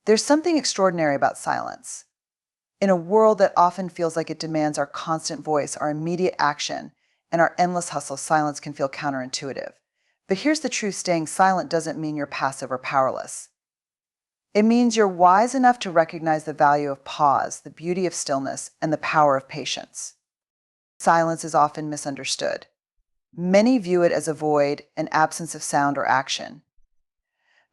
There's something extraordinary about silence. In a world that often feels like it demands our constant voice, our immediate action, and our endless hustle, silence can feel counterintuitive. But here's the truth: staying silent doesn't mean you're passive or powerless. It means you're wise enough to recognize the value of pause, the beauty of stillness, and the power of patience. Silence is often misunderstood. Many view it as a void, an absence of sound or action.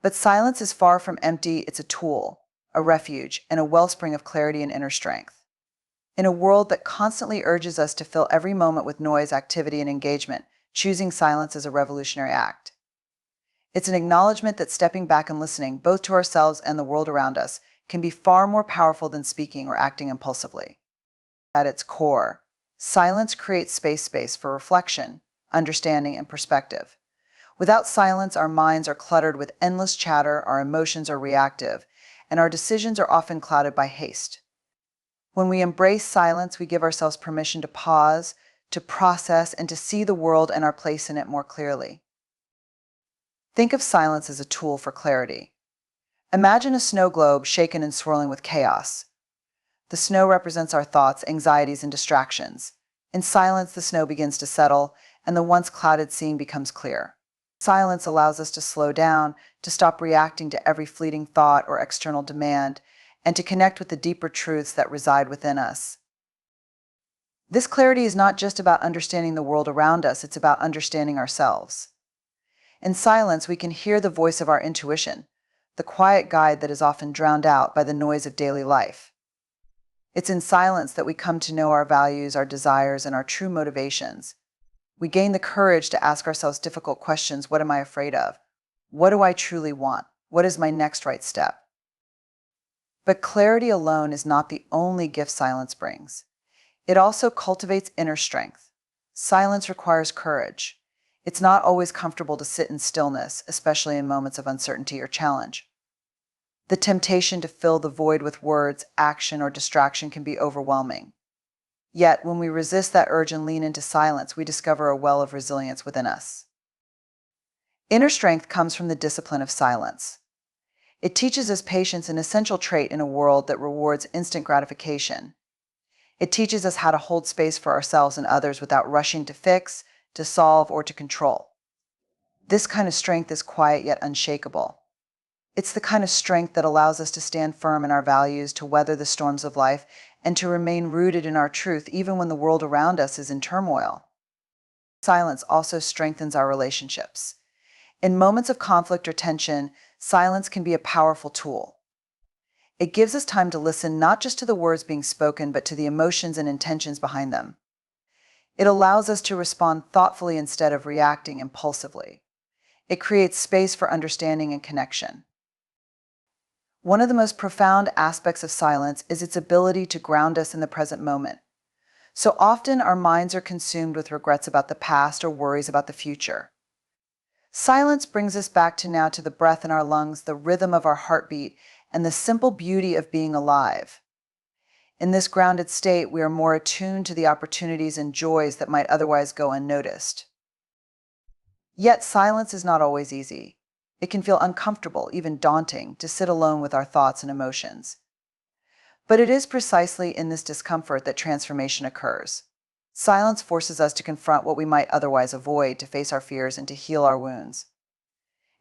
But silence is far from empty. It's a tool, a refuge, and a wellspring of clarity and inner strength. In a world that constantly urges us to fill every moment with noise, activity, and engagement, choosing silence is a revolutionary act. It's an acknowledgement that stepping back and listening, both to ourselves and the world around us, can be far more powerful than speaking or acting impulsively. At its core, silence creates space for reflection, understanding, and perspective. Without silence, our minds are cluttered with endless chatter, our emotions are reactive, and our decisions are often clouded by haste. When we embrace silence, we give ourselves permission to pause, to process, and to see the world and our place in it more clearly. Think of silence as a tool for clarity. Imagine a snow globe shaken and swirling with chaos. The snow represents our thoughts, anxieties, and distractions. In silence, the snow begins to settle, and the once clouded scene becomes clear. Silence allows us to slow down, to stop reacting to every fleeting thought or external demand, and to connect with the deeper truths that reside within us. This clarity is not just about understanding the world around us, it's about understanding ourselves. In silence, we can hear the voice of our intuition, the quiet guide that is often drowned out by the noise of daily life. It's in silence that we come to know our values, our desires, and our true motivations. We gain the courage to ask ourselves difficult questions. What am I afraid of? What do I truly want? What is my next right step? But clarity alone is not the only gift silence brings. It also cultivates inner strength. Silence requires courage. It's not always comfortable to sit in stillness, especially in moments of uncertainty or challenge. The temptation to fill the void with words, action, or distraction can be overwhelming. Yet, when we resist that urge and lean into silence, we discover a well of resilience within us. Inner strength comes from the discipline of silence. It teaches us patience, an essential trait in a world that rewards instant gratification. It teaches us how to hold space for ourselves and others without rushing to fix, to solve, or to control. This kind of strength is quiet yet unshakable. It's the kind of strength that allows us to stand firm in our values, to weather the storms of life, and to remain rooted in our truth even when the world around us is in turmoil. Silence also strengthens our relationships. In moments of conflict or tension, silence can be a powerful tool. It gives us time to listen not just to the words being spoken, but to the emotions and intentions behind them. It allows us to respond thoughtfully instead of reacting impulsively. It creates space for understanding and connection. One of the most profound aspects of silence is its ability to ground us in the present moment. So often our minds are consumed with regrets about the past or worries about the future. Silence brings us back to now, to the breath in our lungs, the rhythm of our heartbeat, and the simple beauty of being alive. In this grounded state, we are more attuned to the opportunities and joys that might otherwise go unnoticed. Yet silence is not always easy. It can feel uncomfortable, even daunting, to sit alone with our thoughts and emotions. But it is precisely in this discomfort that transformation occurs. Silence forces us to confront what we might otherwise avoid, to face our fears, and to heal our wounds.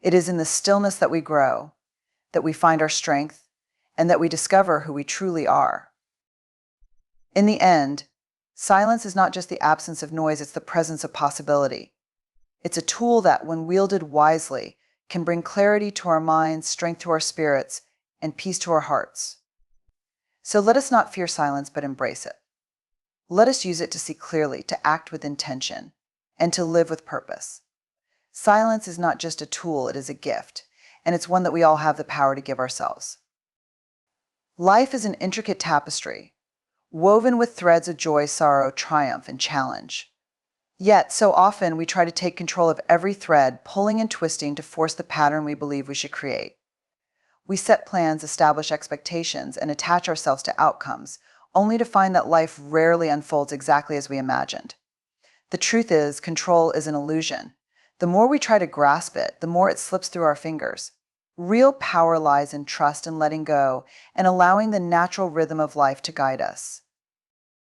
It is in the stillness that we grow, that we find our strength, and that we discover who we truly are. In the end, silence is not just the absence of noise, it's the presence of possibility. It's a tool that, when wielded wisely, can bring clarity to our minds, strength to our spirits, and peace to our hearts. So let us not fear silence, but embrace it. Let us use it to see clearly, to act with intention, and to live with purpose. Silence is not just a tool, it is a gift, and it's one that we all have the power to give ourselves. Life is an intricate tapestry, woven with threads of joy, sorrow, triumph, and challenge. Yet, so often, we try to take control of every thread, pulling and twisting to force the pattern we believe we should create. We set plans, establish expectations, and attach ourselves to outcomes, only to find that life rarely unfolds exactly as we imagined. The truth is, control is an illusion. The more we try to grasp it, the more it slips through our fingers. Real power lies in trust and letting go and allowing the natural rhythm of life to guide us.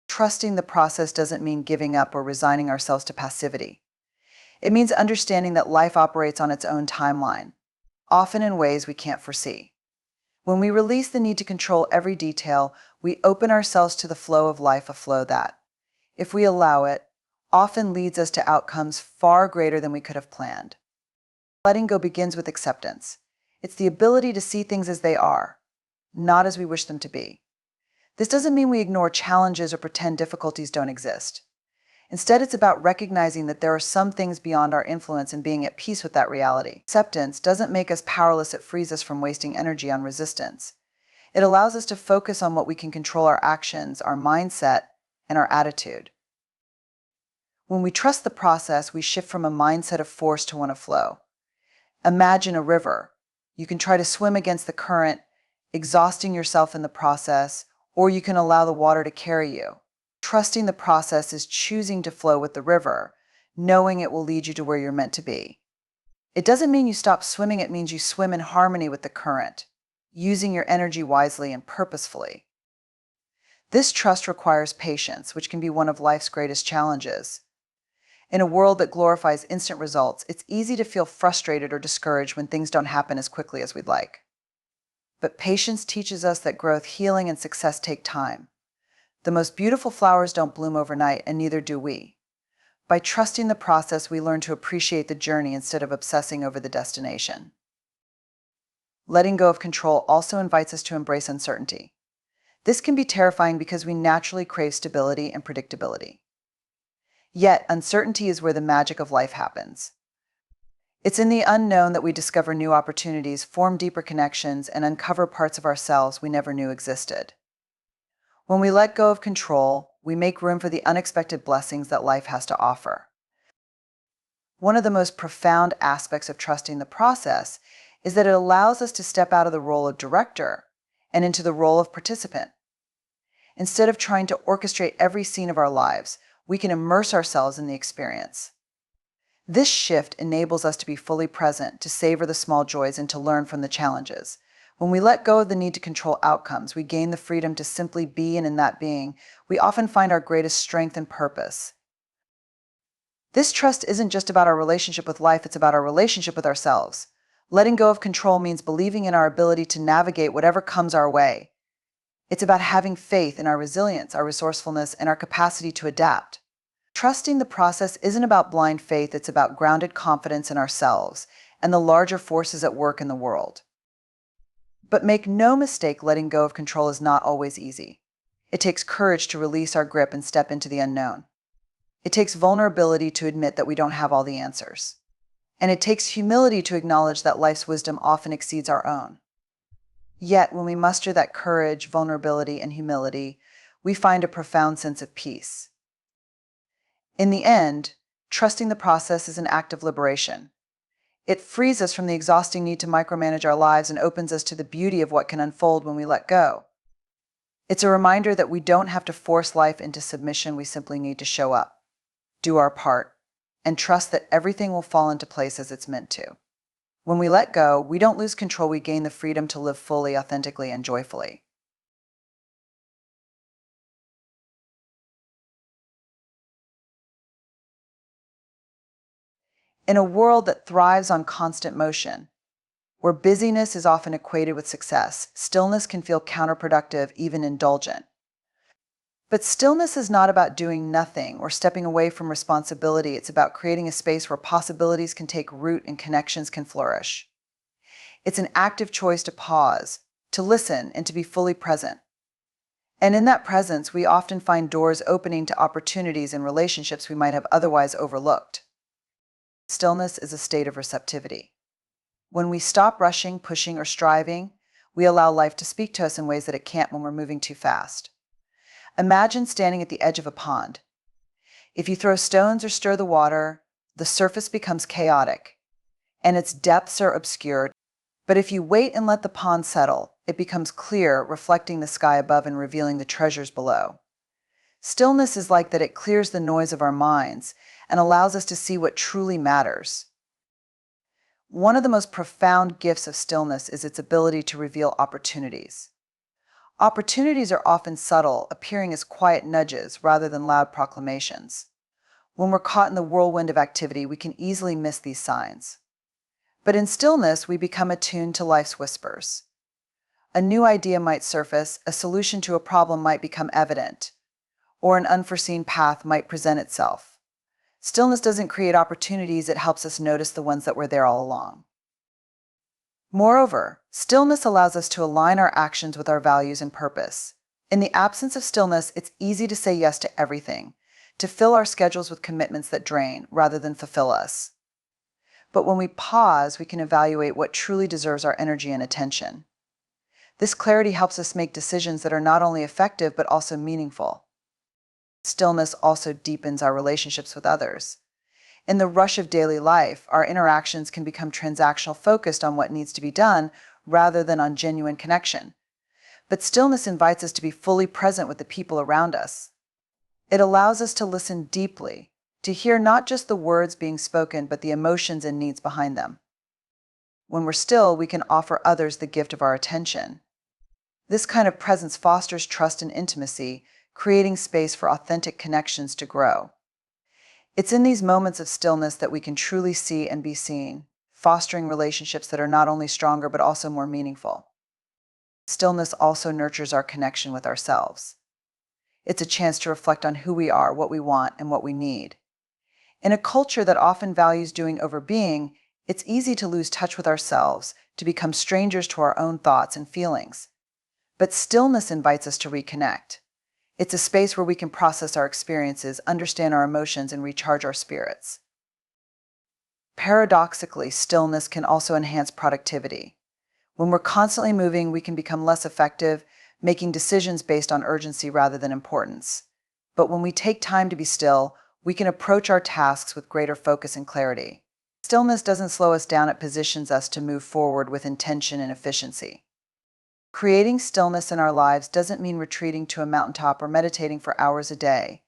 Trusting the process doesn't mean giving up or resigning ourselves to passivity. It means understanding that life operates on its own timeline, often in ways we can't foresee. When we release the need to control every detail, we open ourselves to the flow of life, a flow that, if we allow it, often leads us to outcomes far greater than we could have planned. Letting go begins with acceptance. It's the ability to see things as they are, not as we wish them to be. This doesn't mean we ignore challenges or pretend difficulties don't exist. Instead, it's about recognizing that there are some things beyond our influence and being at peace with that reality. Acceptance doesn't make us powerless, it frees us from wasting energy on resistance. It allows us to focus on what we can control: our actions, our mindset, and our attitude. When we trust the process, we shift from a mindset of force to one of flow. Imagine a river. You can try to swim against the current, exhausting yourself in the process, or you can allow the water to carry you. Trusting the process is choosing to flow with the river, knowing it will lead you to where you're meant to be. It doesn't mean you stop swimming, it means you swim in harmony with the current, using your energy wisely and purposefully. This trust requires patience, which can be one of life's greatest challenges. In a world that glorifies instant results, it's easy to feel frustrated or discouraged when things don't happen as quickly as we'd like. But patience teaches us that growth, healing, and success take time. The most beautiful flowers don't bloom overnight, and neither do we. By trusting the process, we learn to appreciate the journey instead of obsessing over the destination. Letting go of control also invites us to embrace uncertainty. This can be terrifying because we naturally crave stability and predictability. Yet, uncertainty is where the magic of life happens. It's in the unknown that we discover new opportunities, form deeper connections, and uncover parts of ourselves we never knew existed. When we let go of control, we make room for the unexpected blessings that life has to offer. One of the most profound aspects of trusting the process is that it allows us to step out of the role of director and into the role of participant. Instead of trying to orchestrate every scene of our lives, we can immerse ourselves in the experience. This shift enables us to be fully present, to savor the small joys, and to learn from the challenges. When we let go of the need to control outcomes, we gain the freedom to simply be, and in that being, we often find our greatest strength and purpose. This trust isn't just about our relationship with life, it's about our relationship with ourselves. Letting go of control means believing in our ability to navigate whatever comes our way. It's about having faith in our resilience, our resourcefulness, and our capacity to adapt. Trusting the process isn't about blind faith, it's about grounded confidence in ourselves and the larger forces at work in the world. But make no mistake, letting go of control is not always easy. It takes courage to release our grip and step into the unknown. It takes vulnerability to admit that we don't have all the answers. And it takes humility to acknowledge that life's wisdom often exceeds our own. Yet, when we muster that courage, vulnerability, and humility, we find a profound sense of peace. In the end, trusting the process is an act of liberation. It frees us from the exhausting need to micromanage our lives and opens us to the beauty of what can unfold when we let go. It's a reminder that we don't have to force life into submission, we simply need to show up, do our part, and trust that everything will fall into place as it's meant to. When we let go, we don't lose control, we gain the freedom to live fully, authentically, and joyfully. In a world that thrives on constant motion, where busyness is often equated with success, stillness can feel counterproductive, even indulgent. But stillness is not about doing nothing or stepping away from responsibility. It's about creating a space where possibilities can take root and connections can flourish. It's an active choice to pause, to listen, and to be fully present. And in that presence, we often find doors opening to opportunities and relationships we might have otherwise overlooked. Stillness is a state of receptivity. When we stop rushing, pushing, or striving, we allow life to speak to us in ways that it can't when we're moving too fast. Imagine standing at the edge of a pond. If you throw stones or stir the water, the surface becomes chaotic, and its depths are obscured. But if you wait and let the pond settle, it becomes clear, reflecting the sky above and revealing the treasures below. Stillness is like that. It clears the noise of our minds and allows us to see what truly matters. One of the most profound gifts of stillness is its ability to reveal opportunities. Opportunities are often subtle, appearing as quiet nudges rather than loud proclamations. When we're caught in the whirlwind of activity, we can easily miss these signs. But in stillness, we become attuned to life's whispers. A new idea might surface, a solution to a problem might become evident, or an unforeseen path might present itself. Stillness doesn't create opportunities, it helps us notice the ones that were there all along. Moreover, stillness allows us to align our actions with our values and purpose. In the absence of stillness, it's easy to say yes to everything, to fill our schedules with commitments that drain rather than fulfill us. But when we pause, we can evaluate what truly deserves our energy and attention. This clarity helps us make decisions that are not only effective but also meaningful. Stillness also deepens our relationships with others. In the rush of daily life, our interactions can become transactional, focused on what needs to be done rather than on genuine connection. But stillness invites us to be fully present with the people around us. It allows us to listen deeply, to hear not just the words being spoken, but the emotions and needs behind them. When we're still, we can offer others the gift of our attention. This kind of presence fosters trust and intimacy, creating space for authentic connections to grow. It's in these moments of stillness that we can truly see and be seen, fostering relationships that are not only stronger but also more meaningful. Stillness also nurtures our connection with ourselves. It's a chance to reflect on who we are, what we want, and what we need. In a culture that often values doing over being, it's easy to lose touch with ourselves, to become strangers to our own thoughts and feelings. But stillness invites us to reconnect. It's a space where we can process our experiences, understand our emotions, and recharge our spirits. Paradoxically, stillness can also enhance productivity. When we're constantly moving, we can become less effective, making decisions based on urgency rather than importance. But when we take time to be still, we can approach our tasks with greater focus and clarity. Stillness doesn't slow us down, it positions us to move forward with intention and efficiency. Creating stillness in our lives doesn't mean retreating to a mountaintop or meditating for hours a day.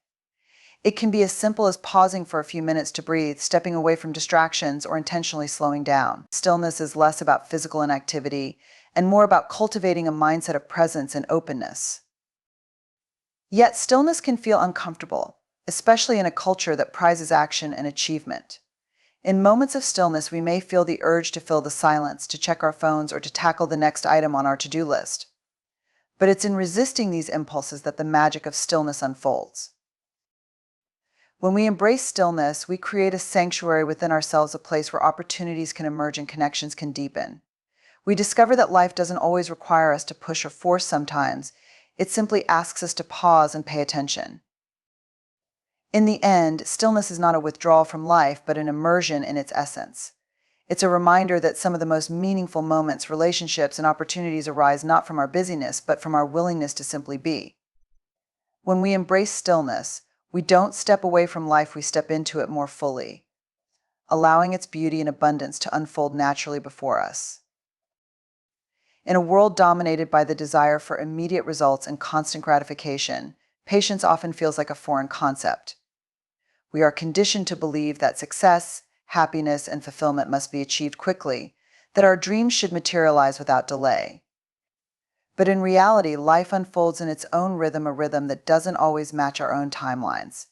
It can be as simple as pausing for a few minutes to breathe, stepping away from distractions, or intentionally slowing down. Stillness is less about physical inactivity and more about cultivating a mindset of presence and openness. Yet stillness can feel uncomfortable, especially in a culture that prizes action and achievement. In moments of stillness, we may feel the urge to fill the silence, to check our phones, or to tackle the next item on our to-do list. But it's in resisting these impulses that the magic of stillness unfolds. When we embrace stillness, we create a sanctuary within ourselves, a place where opportunities can emerge and connections can deepen. We discover that life doesn't always require us to push or force sometimes. It simply asks us to pause and pay attention. In the end, stillness is not a withdrawal from life, but an immersion in its essence. It's a reminder that some of the most meaningful moments, relationships, and opportunities arise not from our busyness, but from our willingness to simply be. When we embrace stillness, we don't step away from life, we step into it more fully, allowing its beauty and abundance to unfold naturally before us. In a world dominated by the desire for immediate results and constant gratification, patience often feels like a foreign concept. We are conditioned to believe that success, happiness, and fulfillment must be achieved quickly, that our dreams should materialize without delay. But in reality, life unfolds in its own rhythm, a rhythm that doesn't always match our own timelines.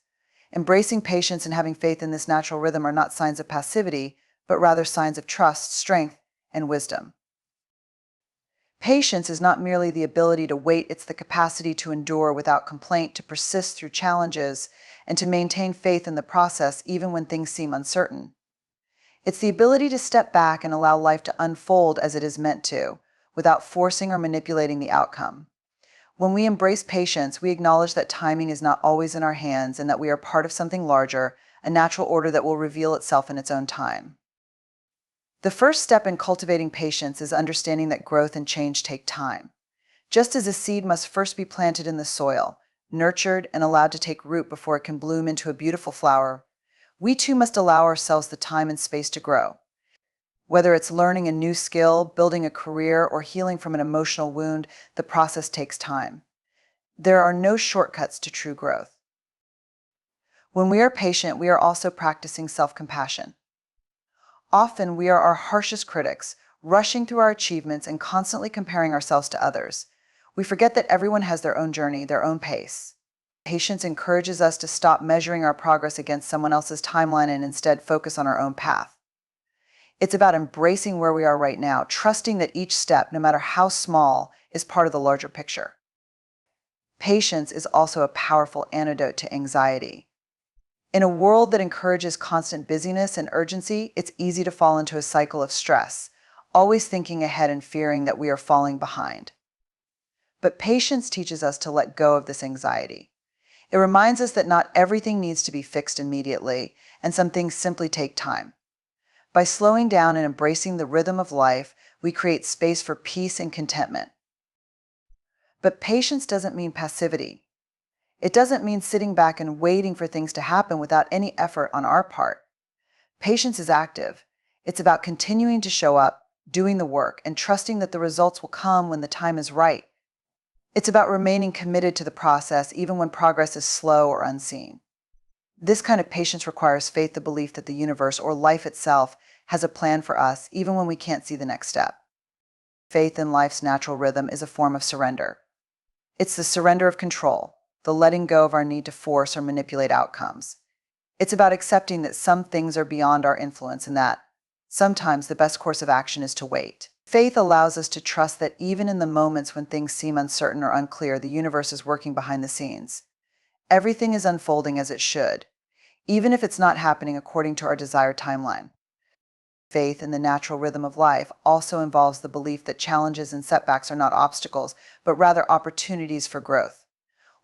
Embracing patience and having faith in this natural rhythm are not signs of passivity, but rather signs of trust, strength, and wisdom. Patience is not merely the ability to wait, it's the capacity to endure without complaint, to persist through challenges, and to maintain faith in the process even when things seem uncertain. It's the ability to step back and allow life to unfold as it is meant to, without forcing or manipulating the outcome. When we embrace patience, we acknowledge that timing is not always in our hands and that we are part of something larger, a natural order that will reveal itself in its own time. The first step in cultivating patience is understanding that growth and change take time. Just as a seed must first be planted in the soil, nurtured, and allowed to take root before it can bloom into a beautiful flower, we too must allow ourselves the time and space to grow. Whether it's learning a new skill, building a career, or healing from an emotional wound, the process takes time. There are no shortcuts to true growth. When we are patient, we are also practicing self-compassion. Often we are our harshest critics, rushing through our achievements and constantly comparing ourselves to others. We forget that everyone has their own journey, their own pace. Patience encourages us to stop measuring our progress against someone else's timeline and instead focus on our own path. It's about embracing where we are right now, trusting that each step, no matter how small, is part of the larger picture. Patience is also a powerful antidote to anxiety. In a world that encourages constant busyness and urgency, it's easy to fall into a cycle of stress, always thinking ahead and fearing that we are falling behind. But patience teaches us to let go of this anxiety. It reminds us that not everything needs to be fixed immediately, and some things simply take time. By slowing down and embracing the rhythm of life, we create space for peace and contentment. But patience doesn't mean passivity. It doesn't mean sitting back and waiting for things to happen without any effort on our part. Patience is active. It's about continuing to show up, doing the work, and trusting that the results will come when the time is right. It's about remaining committed to the process even when progress is slow or unseen. This kind of patience requires faith, the belief that the universe or life itself has a plan for us even when we can't see the next step. Faith in life's natural rhythm is a form of surrender. It's the surrender of control, the letting go of our need to force or manipulate outcomes. It's about accepting that some things are beyond our influence and that sometimes the best course of action is to wait. Faith allows us to trust that even in the moments when things seem uncertain or unclear, the universe is working behind the scenes. Everything is unfolding as it should, even if it's not happening according to our desired timeline. Faith in the natural rhythm of life also involves the belief that challenges and setbacks are not obstacles, but rather opportunities for growth.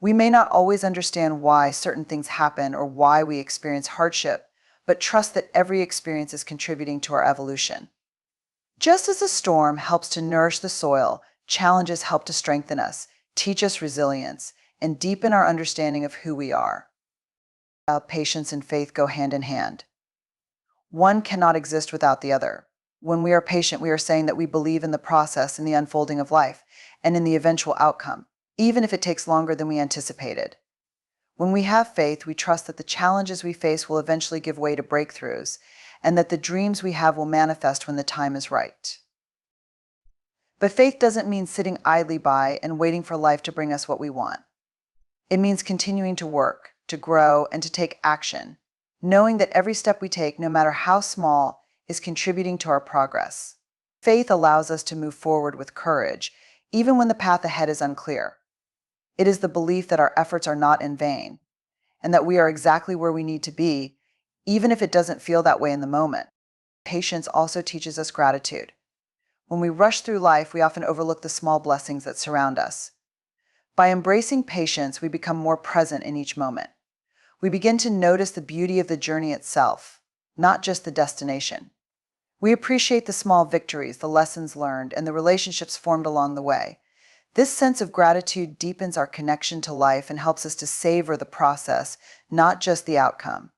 We may not always understand why certain things happen or why we experience hardship, but trust that every experience is contributing to our evolution. Just as a storm helps to nourish the soil, challenges help to strengthen us, teach us resilience, and deepen our understanding of who we are. Patience and faith go hand in hand. One cannot exist without the other. When we are patient, we are saying that we believe in the process, in the unfolding of life, and in the eventual outcome, even if it takes longer than we anticipated. When we have faith, we trust that the challenges we face will eventually give way to breakthroughs, and that the dreams we have will manifest when the time is right. But faith doesn't mean sitting idly by and waiting for life to bring us what we want. It means continuing to work, to grow, and to take action, knowing that every step we take, no matter how small, is contributing to our progress. Faith allows us to move forward with courage, even when the path ahead is unclear. It is the belief that our efforts are not in vain, and that we are exactly where we need to be, even if it doesn't feel that way in the moment. Patience also teaches us gratitude. When we rush through life, we often overlook the small blessings that surround us. By embracing patience, we become more present in each moment. We begin to notice the beauty of the journey itself, not just the destination. We appreciate the small victories, the lessons learned, and the relationships formed along the way. This sense of gratitude deepens our connection to life and helps us to savor the process, not just the outcome.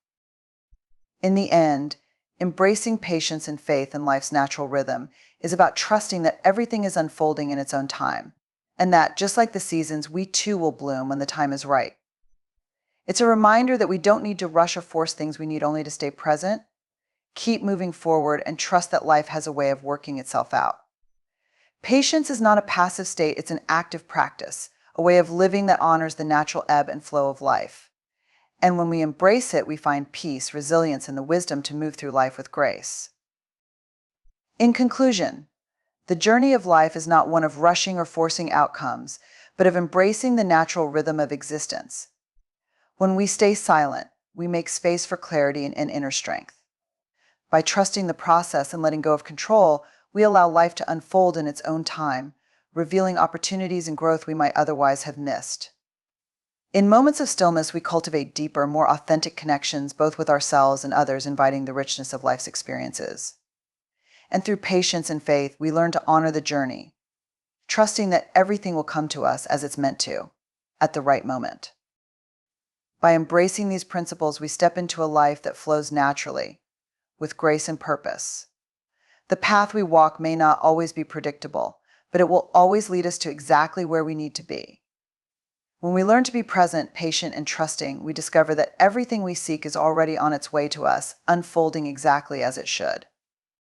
In the end, embracing patience and faith in life's natural rhythm is about trusting that everything is unfolding in its own time, and that, just like the seasons, we too will bloom when the time is right. It's a reminder that we don't need to rush or force things, we need only to stay present, keep moving forward, and trust that life has a way of working itself out. Patience is not a passive state, it's an active practice, a way of living that honors the natural ebb and flow of life. And when we embrace it, we find peace, resilience, and the wisdom to move through life with grace. In conclusion, the journey of life is not one of rushing or forcing outcomes, but of embracing the natural rhythm of existence. When we stay silent, we make space for clarity and inner strength. By trusting the process and letting go of control, we allow life to unfold in its own time, revealing opportunities and growth we might otherwise have missed. In moments of stillness, we cultivate deeper, more authentic connections, both with ourselves and others, inviting the richness of life's experiences. And through patience and faith, we learn to honor the journey, trusting that everything will come to us as it's meant to, at the right moment. By embracing these principles, we step into a life that flows naturally, with grace and purpose. The path we walk may not always be predictable, but it will always lead us to exactly where we need to be. When we learn to be present, patient, and trusting, we discover that everything we seek is already on its way to us, unfolding exactly as it should.